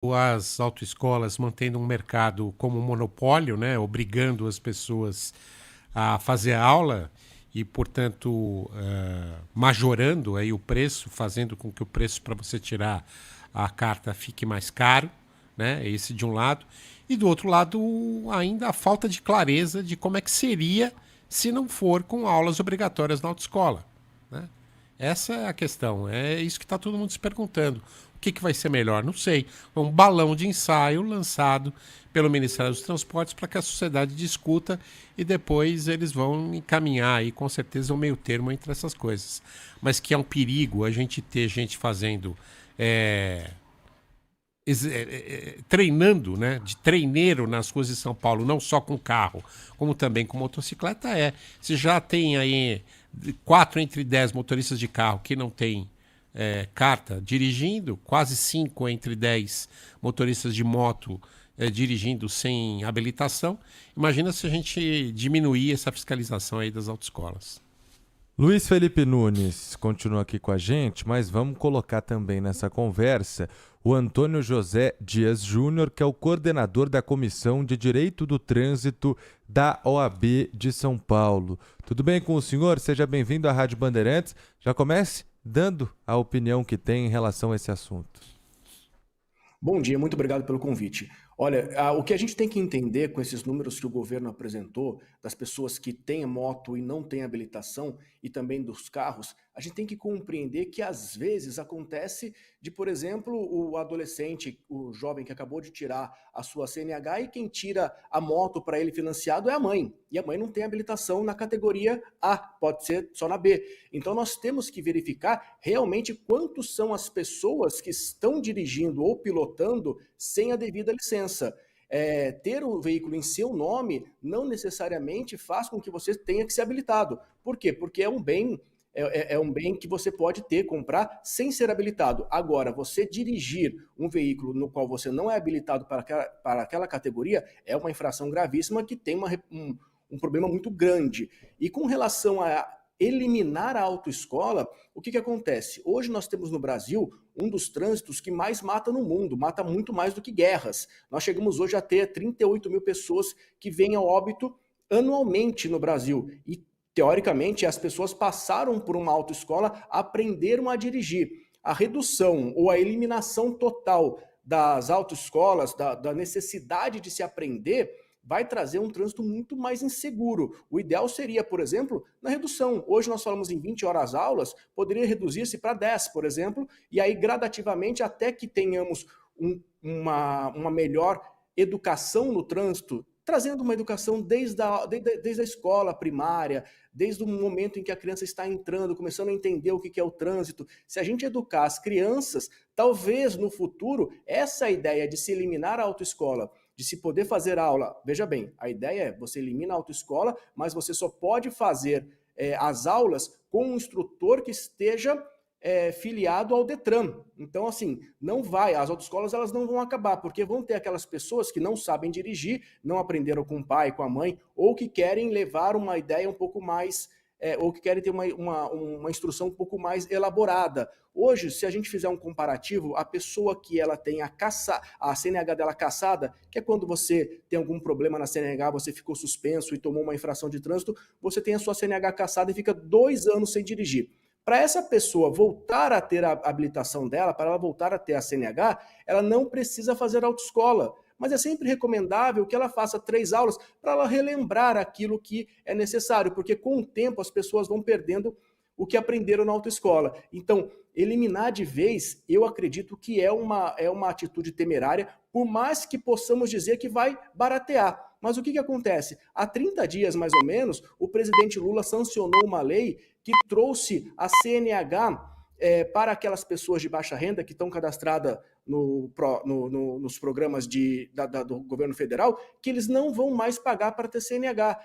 as autoescolas mantendo um mercado como um monopólio, né, obrigando as pessoas a fazer aula e, portanto, majorando aí o preço, fazendo com que o preço para você tirar a carta fique mais caro, né? Esse de um lado. E do outro lado, ainda a falta de clareza de como é que seria se não for com aulas obrigatórias na autoescola, né? Essa é a questão, é isso que está todo mundo se perguntando. O que vai ser melhor? Não sei. É um balão de ensaio lançado pelo Ministério dos Transportes para que a sociedade discuta e depois eles vão encaminhar aí com certeza um meio termo entre essas coisas. Mas que é um perigo a gente ter gente fazendo é, treinando, né, de treineiro nas ruas de São Paulo, não só com carro, como também com motocicleta, Você já tem aí 4 entre 10 motoristas de carro que não têm carta dirigindo, quase 5 entre 10 motoristas de moto dirigindo sem habilitação. Imagina se a gente diminuir essa fiscalização aí das autoescolas. Luiz Felipe Nunes continua aqui com a gente, mas vamos colocar também nessa conversa o Antônio José Dias Júnior, que é o coordenador da Comissão de Direito do Trânsito da OAB de São Paulo. Tudo bem com o senhor? Seja bem-vindo à Rádio Bandeirantes. Já comece dando a opinião que tem em relação a esse assunto. Bom dia, muito obrigado pelo convite. Olha, o que a gente tem que entender com esses números que o governo apresentou, das pessoas que têm moto e não têm habilitação, e também dos carros, a gente tem que compreender que às vezes acontece de, por exemplo, o adolescente, o jovem que acabou de tirar a sua CNH e quem tira a moto para ele financiado é a mãe. E a mãe não tem habilitação na categoria A, pode ser só na B. Então nós temos que verificar realmente quantos são as pessoas que estão dirigindo ou pilotando sem a devida licença. Ter o veículo em seu nome não necessariamente faz com que você tenha que ser habilitado. Por quê? Porque é um bem que você pode ter, comprar sem ser habilitado. Agora, você dirigir um veículo no qual você não é habilitado para aquela categoria é uma infração gravíssima que tem um problema muito grande. E com relação a eliminar a autoescola, o que acontece? Hoje nós temos no Brasil um dos trânsitos que mais mata no mundo, mata muito mais do que guerras. Nós chegamos hoje a ter 38 mil pessoas que vêm ao óbito anualmente no Brasil. E, teoricamente, as pessoas passaram por uma autoescola, aprenderam a dirigir. A redução ou a eliminação total das autoescolas, da necessidade de se aprender, vai trazer um trânsito muito mais inseguro. O ideal seria, por exemplo, na redução. Hoje nós falamos em 20 horas aulas, poderia reduzir-se para 10, por exemplo, e aí gradativamente até que tenhamos uma melhor educação no trânsito, trazendo uma educação desde a escola primária, desde o momento em que a criança está entrando, começando a entender o que é o trânsito. Se a gente educar as crianças, talvez no futuro, essa ideia de se eliminar a autoescola, de se poder fazer aula, veja bem, a ideia é você elimina a autoescola, mas você só pode fazer as aulas com um instrutor que esteja filiado ao Detran. Então, assim, não vai, as autoescolas elas não vão acabar, porque vão ter aquelas pessoas que não sabem dirigir, não aprenderam com o pai, com a mãe, ou que querem levar uma ideia um pouco mais, ou que querem ter uma instrução um pouco mais elaborada. Hoje, se a gente fizer um comparativo, a pessoa que ela tem a CNH dela cassada, que é quando você tem algum problema na CNH, você ficou suspenso e tomou uma infração de trânsito, você tem a sua CNH cassada e fica 2 anos sem dirigir. Para essa pessoa voltar a ter a habilitação dela, para ela voltar a ter a CNH, ela não precisa fazer autoescola. Mas é sempre recomendável que ela faça 3 aulas para ela relembrar aquilo que é necessário, porque com o tempo as pessoas vão perdendo o que aprenderam na autoescola. Então, eliminar de vez, eu acredito que é uma atitude temerária, por mais que possamos dizer que vai baratear. Mas o que acontece? Há 30 dias, mais ou menos, o presidente Lula sancionou uma lei que trouxe a CNH para aquelas pessoas de baixa renda que estão cadastradas nos programas do governo federal, que eles não vão mais pagar para ter CNH.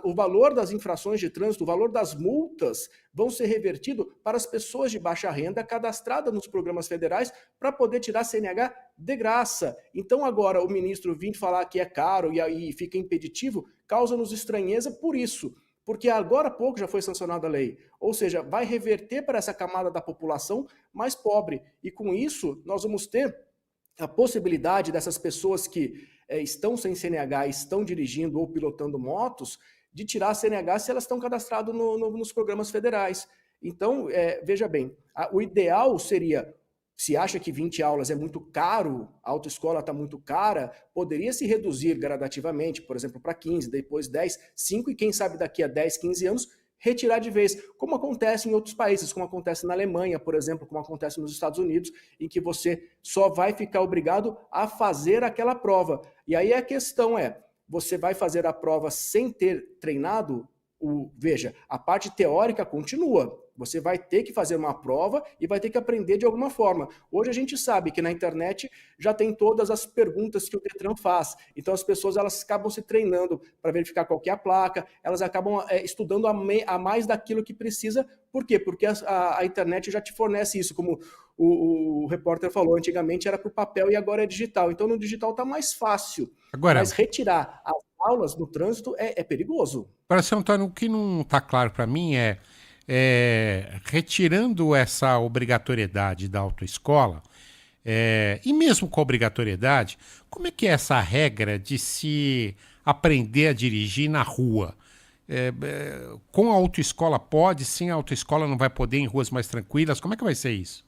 O valor das infrações de trânsito, o valor das multas vão ser revertido para as pessoas de baixa renda cadastradas nos programas federais para poder tirar CNH de graça. Então agora o ministro vir falar que é caro e aí fica impeditivo, causa-nos estranheza por isso. Porque agora há pouco já foi sancionada a lei. Ou seja, vai reverter para essa camada da população mais pobre. E com isso nós vamos ter a possibilidade dessas pessoas que estão sem CNH, estão dirigindo ou pilotando motos, de tirar a CNH se elas estão cadastradas nos programas federais. Então, veja bem, o ideal seria, se acha que 20 aulas é muito caro, a autoescola está muito cara, poderia se reduzir gradativamente, por exemplo, para 15, depois 10, 5 e quem sabe daqui a 10, 15 anos, retirar de vez, como acontece em outros países, como acontece na Alemanha, por exemplo, como acontece nos Estados Unidos, em que você só vai ficar obrigado a fazer aquela prova. E aí a questão é, você vai fazer a prova sem ter treinado? Veja, a parte teórica continua. Você vai ter que fazer uma prova e vai ter que aprender de alguma forma. Hoje a gente sabe que na internet já tem todas as perguntas que o Detran faz. Então as pessoas elas acabam se treinando para verificar qual que é a placa, elas acabam estudando a mais daquilo que precisa. Por quê? Porque a internet já te fornece isso, como o repórter falou, antigamente era por papel e agora é digital. Então no digital está mais fácil. Agora, mas retirar as aulas no trânsito é perigoso. para São Antônio, o que não está claro para mim retirando essa obrigatoriedade da autoescola, e mesmo com a obrigatoriedade, como é que é essa regra de se aprender a dirigir na rua? Com a autoescola pode, sem a autoescola não vai poder em ruas mais tranquilas? Como é que vai ser isso?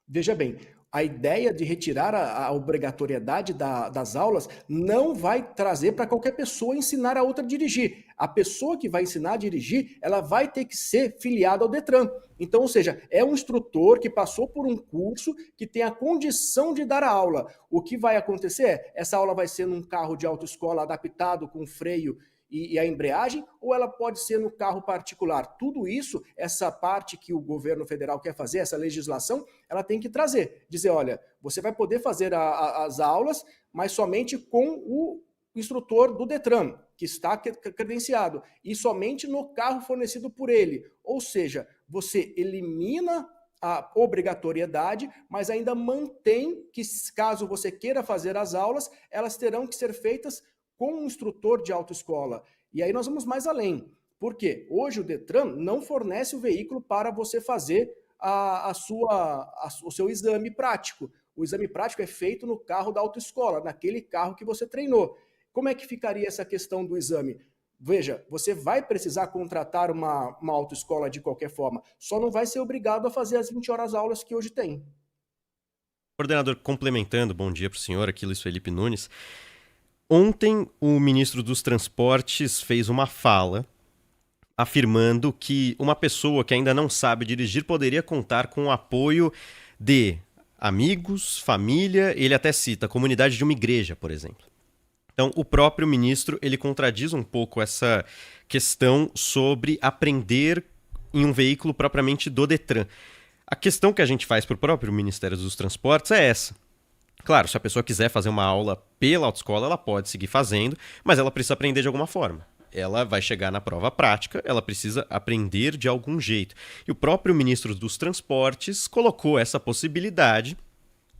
Veja bem, a ideia de retirar a obrigatoriedade das aulas não vai trazer para qualquer pessoa ensinar a outra a dirigir. A pessoa que vai ensinar a dirigir, ela vai ter que ser filiada ao Detran. Então, ou seja, é um instrutor que passou por um curso, que tem a condição de dar a aula. O que vai acontecer é, essa aula vai ser num carro de autoescola adaptado com freio e a embreagem, ou ela pode ser no carro particular. Tudo isso, essa parte que o governo federal quer fazer, essa legislação, ela tem que trazer. Dizer, olha, você vai poder fazer as aulas, mas somente com o instrutor do Detran, que está credenciado, e somente no carro fornecido por ele. Ou seja, você elimina a obrigatoriedade, mas ainda mantém que, caso você queira fazer as aulas, elas terão que ser feitas com um instrutor de autoescola. E aí nós vamos mais além. Por quê? Hoje o Detran não fornece o veículo para você fazer o seu exame prático. O exame prático é feito no carro da autoescola, naquele carro que você treinou. Como é que ficaria essa questão do exame? Veja, você vai precisar contratar uma autoescola de qualquer forma, só não vai ser obrigado a fazer as 20 horas aulas que hoje tem. Coordenador, complementando, bom dia para o senhor, aqui Luiz Felipe Nunes. Ontem, o ministro dos Transportes fez uma fala afirmando que uma pessoa que ainda não sabe dirigir poderia contar com o apoio de amigos, família, ele até cita a comunidade de uma igreja, por exemplo. Então, o próprio ministro, ele contradiz um pouco essa questão sobre aprender em um veículo propriamente do Detran. A questão que a gente faz para o próprio Ministério dos Transportes é essa. Claro, se a pessoa quiser fazer uma aula pela autoescola, ela pode seguir fazendo, mas ela precisa aprender de alguma forma. Ela vai chegar na prova prática, ela precisa aprender de algum jeito. E o próprio ministro dos Transportes colocou essa possibilidade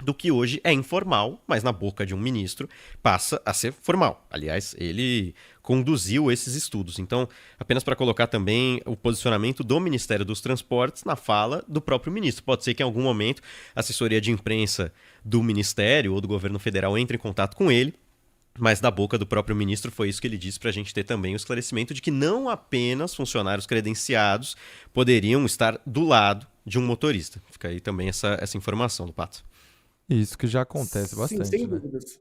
do que hoje é informal, mas na boca de um ministro passa a ser formal. Aliás, ele conduziu esses estudos. Então, apenas para colocar também o posicionamento do Ministério dos Transportes na fala do próprio ministro. Pode ser que em algum momento a assessoria de imprensa do Ministério ou do governo federal entre em contato com ele, mas da boca do próprio ministro foi isso que ele disse para a gente ter também o esclarecimento de que não apenas funcionários credenciados poderiam estar do lado de um motorista. Fica aí também essa informação do Pato. Isso que já acontece bastante. Sim, sem né? dúvidas.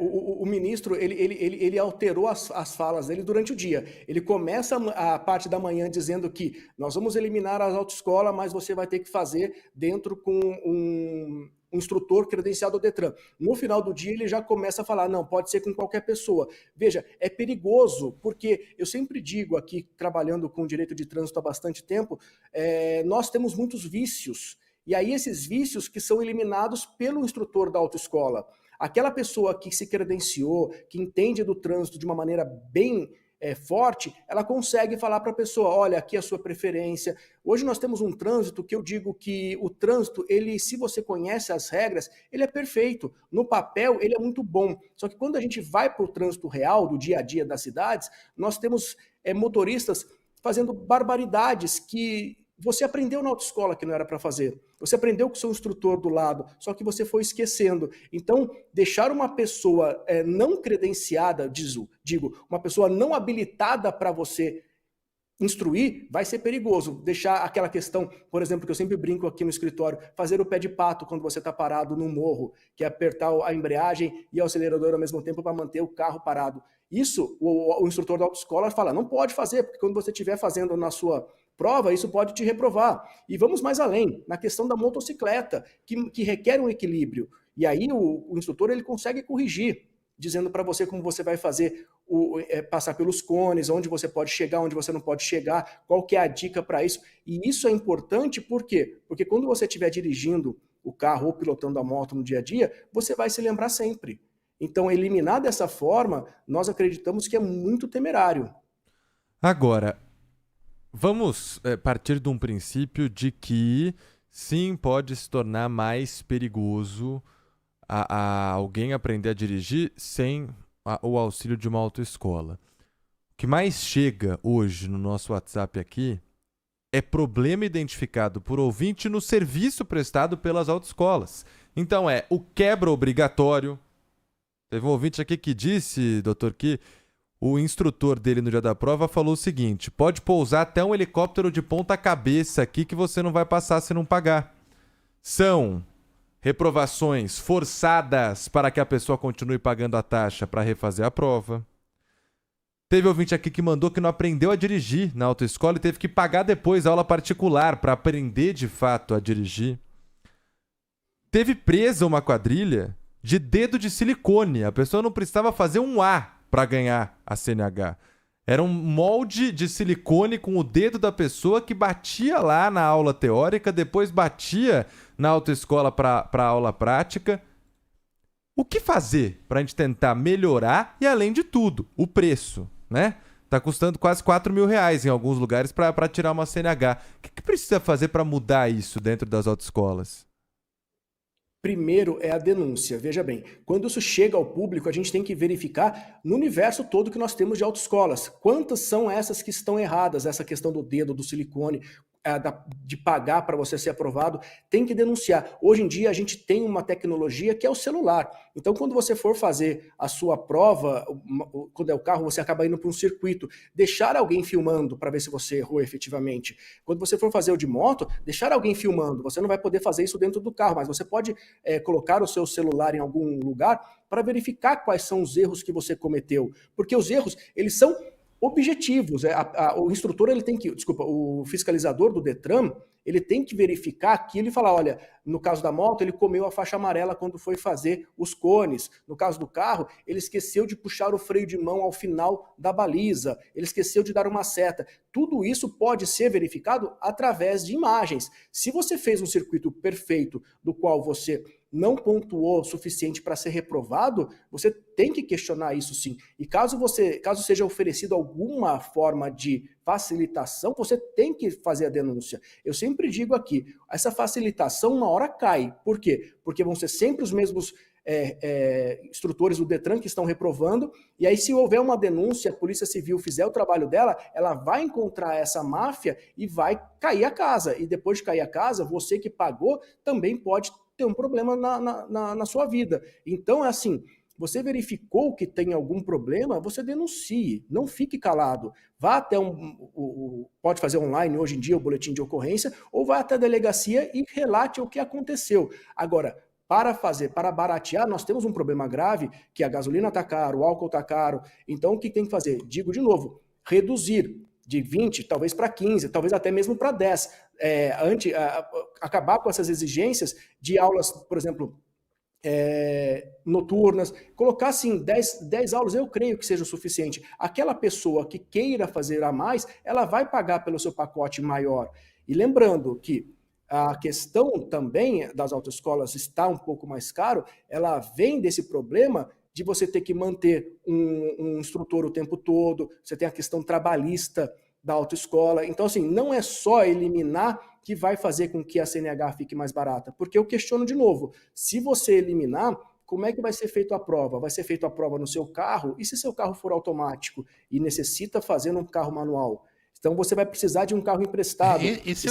O ministro, ele alterou as falas dele durante o dia. Ele começa a parte da manhã dizendo que nós vamos eliminar as autoescolas, mas você vai ter que fazer dentro com um instrutor credenciado ao Detran. No final do dia, ele já começa a falar, não, pode ser com qualquer pessoa. Veja, é perigoso, porque eu sempre digo aqui, trabalhando com direito de trânsito há bastante tempo, nós temos muitos vícios. E aí esses vícios que são eliminados pelo instrutor da autoescola. Aquela pessoa que se credenciou, que entende do trânsito de uma maneira bem forte, ela consegue falar para a pessoa, olha, aqui é a sua preferência. Hoje nós temos um trânsito que eu digo que o trânsito, ele, se você conhece as regras, ele é perfeito. No papel, ele é muito bom. Só que quando a gente vai para o trânsito real, do dia a dia das cidades, nós temos motoristas fazendo barbaridades que você aprendeu na autoescola que não era para fazer. Você aprendeu com o seu instrutor do lado, só que você foi esquecendo. Então, deixar uma pessoa não credenciada, digo, uma pessoa não habilitada para você instruir, vai ser perigoso. Deixar aquela questão, por exemplo, que eu sempre brinco aqui no escritório, fazer o pé de pato quando você está parado no morro, que é apertar a embreagem e o acelerador ao mesmo tempo para manter o carro parado. Isso, o instrutor da autoescola fala, não pode fazer, porque quando você estiver fazendo na sua prova, isso pode te reprovar. E vamos mais além, na questão da motocicleta, que requer um equilíbrio. E aí o instrutor ele consegue corrigir, dizendo para você como você vai fazer passar pelos cones, onde você pode chegar, onde você não pode chegar, qual que é a dica para isso. E isso é importante por quê? Porque quando você estiver dirigindo o carro ou pilotando a moto no dia a dia, você vai se lembrar sempre. Então, eliminar dessa forma, nós acreditamos que é muito temerário. Agora, vamos partir de um princípio de que sim, pode se tornar mais perigoso a alguém aprender a dirigir sem o auxílio de uma autoescola. O que mais chega hoje no nosso WhatsApp aqui é problema identificado por ouvinte no serviço prestado pelas autoescolas. Então o quebra obrigatório. Teve um ouvinte aqui que disse, doutor, que o instrutor dele no dia da prova falou o seguinte: pode pousar até um helicóptero de ponta cabeça aqui que você não vai passar se não pagar. São reprovações forçadas para que a pessoa continue pagando a taxa para refazer a prova. Teve ouvinte aqui que mandou que não aprendeu a dirigir na autoescola e teve que pagar depois a aula particular para aprender de fato a dirigir. Teve presa uma quadrilha de dedo de silicone. A pessoa não precisava fazer um A para ganhar a CNH. Era um molde de silicone com o dedo da pessoa que batia lá na aula teórica, depois batia na autoescola para a aula prática. O que fazer para a gente tentar melhorar e, além de tudo, o preço, né? Tá custando quase R$4.000 em alguns lugares para tirar uma CNH. O que precisa fazer para mudar isso dentro das autoescolas? Primeiro é a denúncia. Veja bem, quando isso chega ao público, a gente tem que verificar no universo todo que nós temos de autoescolas. Quantas são essas que estão erradas? Essa questão do dedo, do silicone, de pagar para você ser aprovado, tem que denunciar. Hoje em dia a gente tem uma tecnologia que é o celular. Então quando você for fazer a sua prova, quando é o carro, você acaba indo para um circuito, deixar alguém filmando para ver se você errou efetivamente. Quando você for fazer o de moto, deixar alguém filmando. Você não vai poder fazer isso dentro do carro, mas você pode colocar o seu celular em algum lugar para verificar quais são os erros que você cometeu. Porque os erros, eles são objetivos. O instrutor, ele tem que, o fiscalizador do Detran, ele tem que verificar aquilo e falar, olha, no caso da moto, ele comeu a faixa amarela quando foi fazer os cones. No caso do carro, ele esqueceu de puxar o freio de mão ao final da baliza, ele esqueceu de dar uma seta. Tudo isso pode ser verificado através de imagens. Se você fez um circuito perfeito, do qual você não pontuou o suficiente para ser reprovado, você tem que questionar isso sim. E caso seja oferecido alguma forma de facilitação, você tem que fazer a denúncia. Eu sempre digo aqui, essa facilitação uma hora cai. Por quê? Porque vão ser sempre os mesmos instrutores do Detran que estão reprovando, e aí se houver uma denúncia, a Polícia Civil fizer o trabalho dela, ela vai encontrar essa máfia e vai cair a casa. E depois de cair a casa, você que pagou também pode ter um problema na sua vida. Então, é assim, você verificou que tem algum problema, você denuncie, não fique calado. Vá até pode fazer online hoje em dia o boletim de ocorrência, ou vá até a delegacia e relate o que aconteceu. Agora, para baratear, nós temos um problema grave, que a gasolina está caro, o álcool está caro. Então, o que tem que fazer? Digo de novo, reduzir de 20, talvez para 15, talvez até mesmo para 10. Acabar com essas exigências de aulas, por exemplo, noturnas, colocar assim 10 aulas, eu creio que seja o suficiente. Aquela pessoa que queira fazer a mais, ela vai pagar pelo seu pacote maior. E lembrando que a questão também das autoescolas está um pouco mais caro, ela vem desse problema de você ter que manter um instrutor o tempo todo, você tem a questão trabalhista da autoescola. Então, assim, não é só eliminar que vai fazer com que a CNH fique mais barata, porque eu questiono de novo, se você eliminar, como é que vai ser feita a prova? Vai ser feita a prova no seu carro? E se seu carro for automático e necessita fazer num carro manual? Então você vai precisar de um carro emprestado. Esse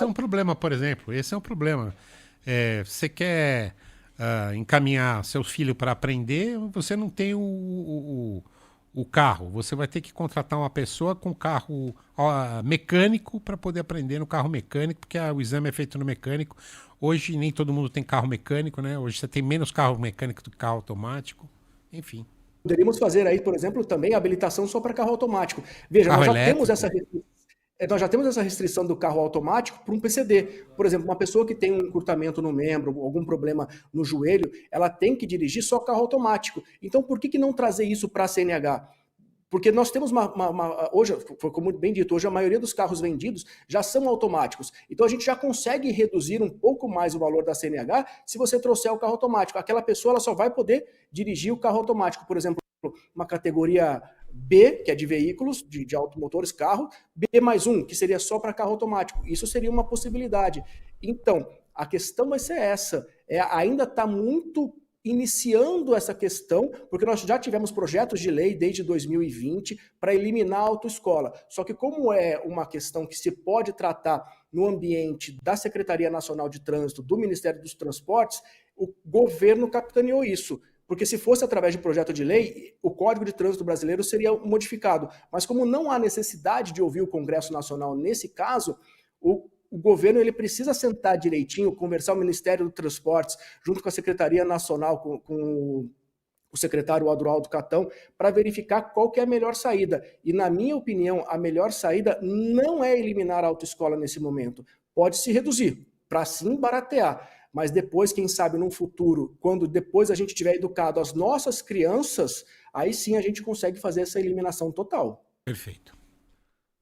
é um problema, por exemplo. Esse é um problema. Você quer encaminhar seu filho para aprender, você não tem o carro. Você vai ter que contratar uma pessoa com carro mecânico para poder aprender no carro mecânico, porque o exame é feito no mecânico. Hoje nem todo mundo tem carro mecânico, né? Hoje você tem menos carro mecânico do que carro automático. Enfim. Poderíamos fazer aí, por exemplo, também a habilitação só para carro automático. Veja, Carro nós já elétrico. temos essa restrição do carro automático para um PCD. Por exemplo, uma pessoa que tem um encurtamento no membro, algum problema no joelho, ela tem que dirigir só carro automático. Então, por que não trazer isso para a CNH? Porque nós temos hoje, foi como bem dito, hoje a maioria dos carros vendidos já são automáticos. Então a gente já consegue reduzir um pouco mais o valor da CNH se você trouxer o carro automático. Aquela pessoa ela só vai poder dirigir o carro automático. Por exemplo, uma categoria B, que é de veículos, de automotores, carro, B+1, que seria só para carro automático. Isso seria uma possibilidade. Então, a questão vai ser essa. Ainda está muito iniciando essa questão, porque nós já tivemos projetos de lei desde 2020 para eliminar a autoescola. Só que como é uma questão que se pode tratar no ambiente da Secretaria Nacional de Trânsito, do Ministério dos Transportes, o governo capitaneou isso. Porque se fosse através de projeto de lei, o Código de Trânsito Brasileiro seria modificado. Mas como não há necessidade de ouvir o Congresso Nacional nesse caso, o governo ele precisa sentar direitinho, conversar o Ministério dos Transportes, junto com a Secretaria Nacional, com o secretário Adroaldo Catão, para verificar qual que é a melhor saída. E, na minha opinião, a melhor saída não é eliminar a autoescola nesse momento. Pode se reduzir, para sim baratear. Mas depois, quem sabe, num futuro, quando depois a gente tiver educado as nossas crianças, aí sim a gente consegue fazer essa eliminação total. Perfeito.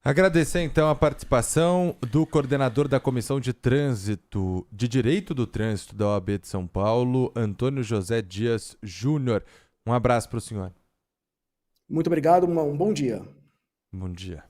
Agradecer então a participação do coordenador da Comissão de Trânsito, de Direito do Trânsito da OAB de São Paulo, Antônio José Dias Júnior. Um abraço para o senhor. Muito obrigado, um bom dia. Bom dia.